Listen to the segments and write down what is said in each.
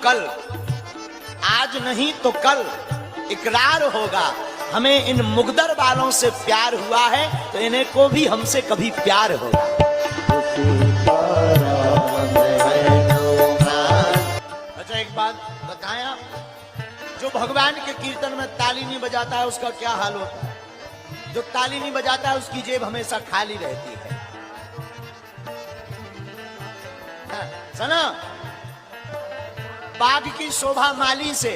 कल, आज नहीं तो कल इकरार होगा। हमें इन मुगदर वालों से प्यार हुआ है तो इन्हें को भी हमसे कभी प्यार होगा। अच्छा एक बात बताएं आप, जो भगवान के कीर्तन में ताली नहीं बजाता है उसका क्या हाल होता है? जो ताली नहीं बजाता है उसकी जेब हमेशा खाली रहती है। सुना, बाघ की शोभा माली से,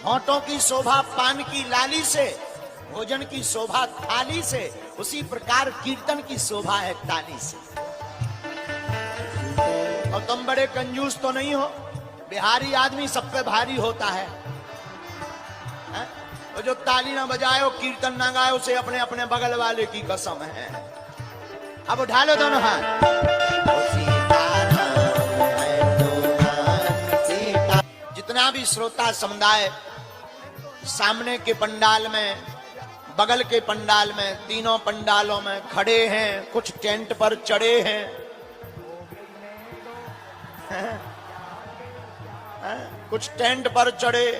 होंठों की शोभा पान की लाली से, भोजन की शोभा थाली से, उसी प्रकार कीर्तन की शोभा है ताली से। और तुम बड़े कंजूस तो नहीं हो, बिहारी आदमी सब पे भारी होता है। और जो ताली ना बजाए और कीर्तन ना गाए उसे अपने अपने बगल वाले की कसम है। अब उठा लो दोनों हाथ। जितना भी श्रोता समुदाय सामने के पंडाल में, बगल के पंडाल में, तीनों पंडालों में खड़े हैं, कुछ टेंट पर चढ़े हैं, कुछ टेंट पर चढ़े,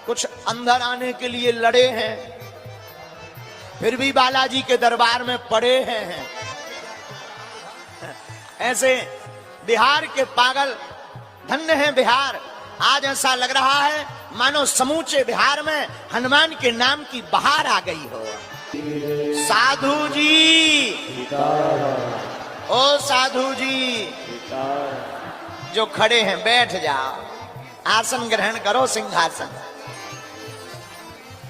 कुछ अंदर आने के लिए लड़े हैं, फिर भी बालाजी के दरबार में पड़े हैं। ऐसे बिहार के पागल, धन्य है बिहार। आज ऐसा लग रहा है मानो समूचे बिहार में हनुमान के नाम की बहार आ गई हो। साधु जी, ओ साधु जी जो खड़े हैं बैठ जाओ, आसन ग्रहण करो, सिंहासन।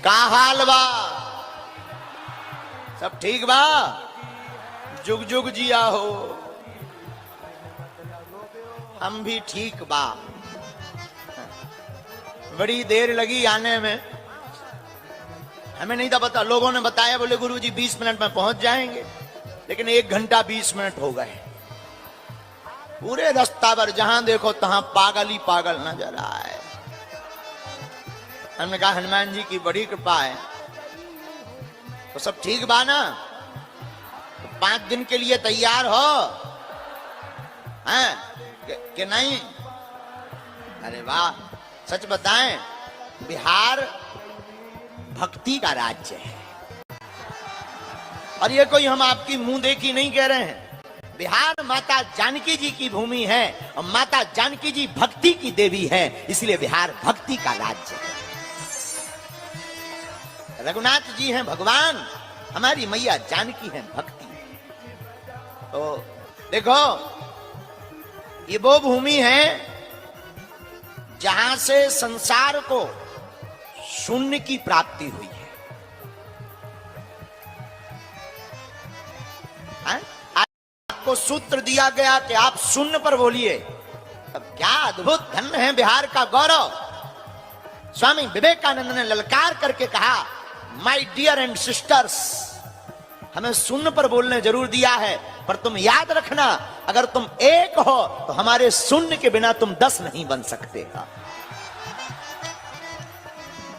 का हाल बा? सब ठीक बा? जुग जुग जिया हो। हम भी ठीक बा। बड़ी देर लगी आने में, हमें नहीं था पता। लोगों ने बताया, बोले गुरुजी 20 मिनट में पहुंच जाएंगे, लेकिन 1 घंटा 20 मिनट हो गए। पूरे रास्ता पर जहां देखो तहां पागल ही पागल नजर आए। हमने कहा हनुमान जी की बड़ी कृपा है। तो सब ठीक बा ना? तो 5 दिन के लिए तैयार हो हैं कि नहीं? अरे वाह, सच बताएं, बिहार भक्ति का राज्य है। और ये कोई हम आपकी मुंह देखी नहीं कह रहे हैं। बिहार माता जानकी जी की भूमि है और माता जानकी जी भक्ति की देवी है, इसलिए बिहार भक्ति का राज्य है। रघुनाथ जी हैं भगवान, हमारी मैया जानकी हैं भक्ति। तो देखो, ये वो भूमि है जहां से संसार को शून्य की प्राप्ति हुई है। आपको सूत्र दिया गया कि आप शून्य पर बोलिए। अब क्या अद्भुत धन्य है बिहार का गौरव। स्वामी विवेकानंद ने ललकार करके कहा, माय डियर एंड सिस्टर्स, हमें शून्य पर बोलने जरूर दिया है, पर तुम याद रखना, अगर तुम एक हो तो हमारे शून्य के बिना तुम 10 नहीं बन सकते।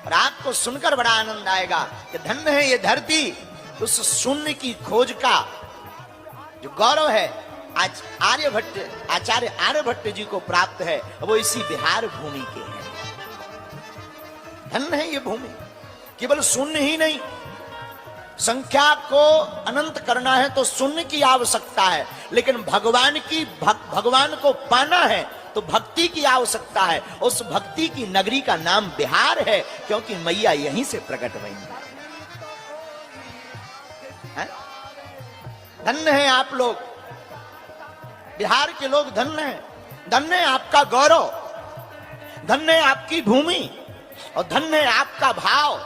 और आपको सुनकर बड़ा आनंद आएगा कि धन्य है ये धरती, उस शून्य की खोज का जो गौरव है आज आचार्य आर्यभट्ट जी को प्राप्त है, वो इसी बिहार भूमि के हैं। धन्य है ये भूमि। केवल शून्य ही नहीं, संख्या को अनंत करना है तो शून्य की आवश्यकता है, लेकिन भगवान को पाना है तो भक्ति की आवश्यकता है। उस भक्ति की नगरी का नाम बिहार है, क्योंकि मैया यहीं से प्रकट हुई है। धन्य है आप लोग, बिहार के लोग धन्य हैं। धन्य है आपका गौरव, धन्य है आपकी भूमि, और धन्य है आपका भाव,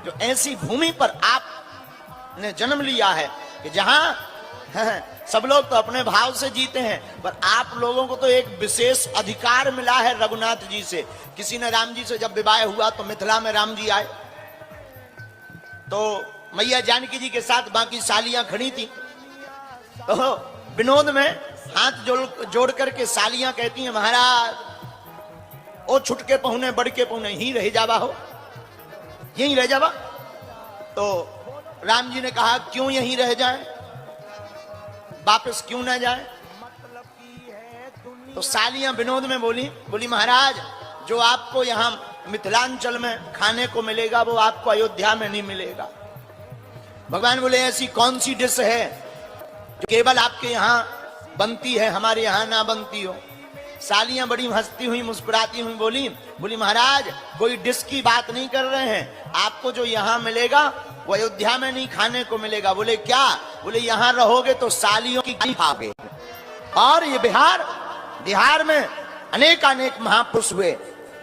जो ऐसी भूमि पर आपने जन्म लिया है कि जहां सब लोग तो अपने भाव से जीते हैं, पर आप लोगों को तो एक विशेष अधिकार मिला है रघुनाथ जी से। किसी ने राम जी से जब विवाह हुआ तो मिथिला में राम जी आए, तो मैया जानकी जी के साथ बाकी सालियां खड़ी थी। तो विनोद में हाथ जोड़ करके सालियां कहती हैं, महाराज ओ छुटके पहुने बढ़ के पहुने ही रह जावा हो, यहीं रह जावा। तो राम जी ने कहा, क्यों यहीं रह जाए, वापस क्यों ना जाए? मतलब की है दुनिया तो सालियां विनोद में बोली महाराज जो आपको यहां मिथिलांचल में खाने को मिलेगा वो आपको अयोध्या में नहीं मिलेगा। भगवान बोले ऐसी कौन सी डिश है जो केवल आपके यहां बनती है, हमारे यहां ना बनती हो। सालियां बड़ी हंसती हुई मुस्कुराती हुई बोली महाराज कोई डिश की बात नहीं कर रहे हैं, आपको जो यहां मिलेगा वो अयोध्या में नहीं खाने को मिलेगा। बोले क्या? बोले यहां रहोगे तो सालियों की गाली खाओगे। और ये बिहार में अनेक महापुरुष हुए,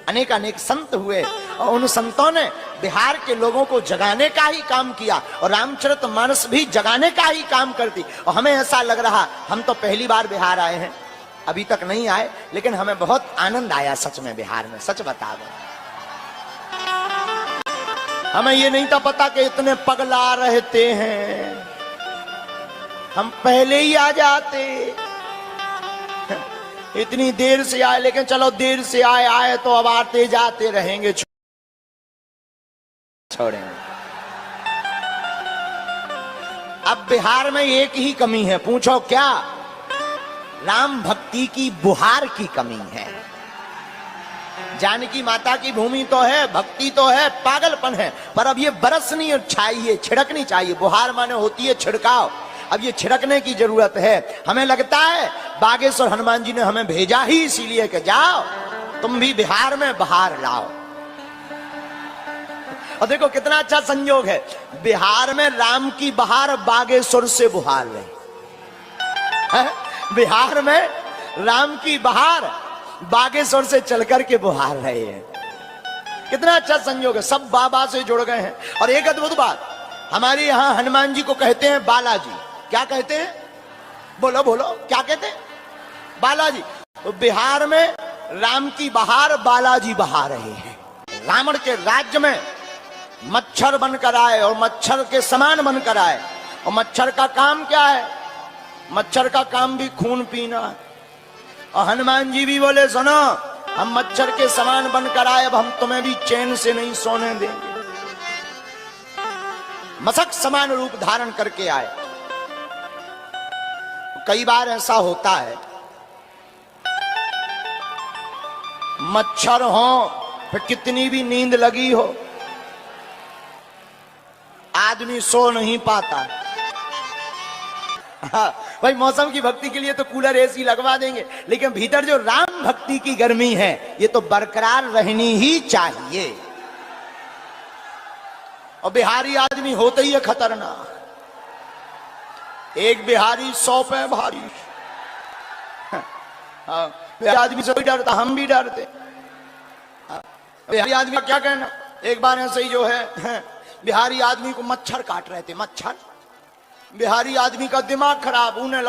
अनेक संत हुए और उन संतों ने बिहार के लोगों को जगाने का ही काम किया और रामचरितमानस भी जगाने का ही काम करती। और हमें ऐसा लग रहा, हम तो पहली बार बिहार आए हैं, अभी तक नहीं आए, लेकिन हमें बहुत आनंद आया सच में बिहार में। सच बता दो, हमें ये नहीं था पता कि इतने पगला रहते हैं, हम पहले ही आ जाते। इतनी देर से आए, लेकिन चलो देर से आए तो अब आते जाते रहेंगे, छोड़ेंगे। अब बिहार में एक ही कमी है, पूछो क्या? राम भक्ति की बुहार की कमी है। जानकी माता की भूमि तो है, भक्ति तो है, पागलपन है, पर अब ये बरसनी चाहिए, छिड़कनी चाहिए। बुहार माने होती है छिड़काव, अब ये छिड़कने की जरूरत है। हमें लगता है बागेश्वर हनुमान जी ने हमें भेजा ही इसीलिए कि जाओ तुम भी बिहार में बहार लाओ। और देखो कितना अच्छा संयोग है, बिहार में राम की बहार बागेश्वर से बुहार रही। बिहार में राम की बहार बागेश्वर से चलकर के बुहार रहे हैं। कितना अच्छा संयोग है, सब बाबा से जुड़ गए हैं। और एक अद्भुत बात, हमारे यहां हनुमान जी को कहते हैं बालाजी। क्या कहते हैं? बोलो बोलो, क्या कहते हैं? बालाजी। तो बिहार में राम की बहार बालाजी बहा रहे हैं। रावण के राज्य में मच्छर बनकर आए और मच्छर के समान बनकर आए। और मच्छर का काम क्या है? मच्छर का काम भी खून पीना। और हनुमान जी भी बोले सुनो, हम मच्छर के समान बनकर आए, अब हम तुम्हें भी चैन से नहीं सोने देंगे। मशक समान रूप धारण करके आए। कई बार ऐसा होता है, मच्छर हो फिर कितनी भी नींद लगी हो, आदमी सो नहीं पाता। हाँ, भाई मौसम की भक्ति के लिए तो कूलर एसी लगवा देंगे, लेकिन भीतर जो राम भक्ति की गर्मी है ये तो बरकरार रहनी ही चाहिए। और बिहारी आदमी होते ही है खतरनाक। एक बिहारी 100 पे भारी। बिहारी आदमी से भी डरता, हम भी डरते। बिहारी आदमी का क्या कहना? एक बार ऐसे ही जो है बिहारी आदमी को मच्छर काट रहे थे, मच्छर। बिहारी आदमी का दिमाग खराब, उन्हें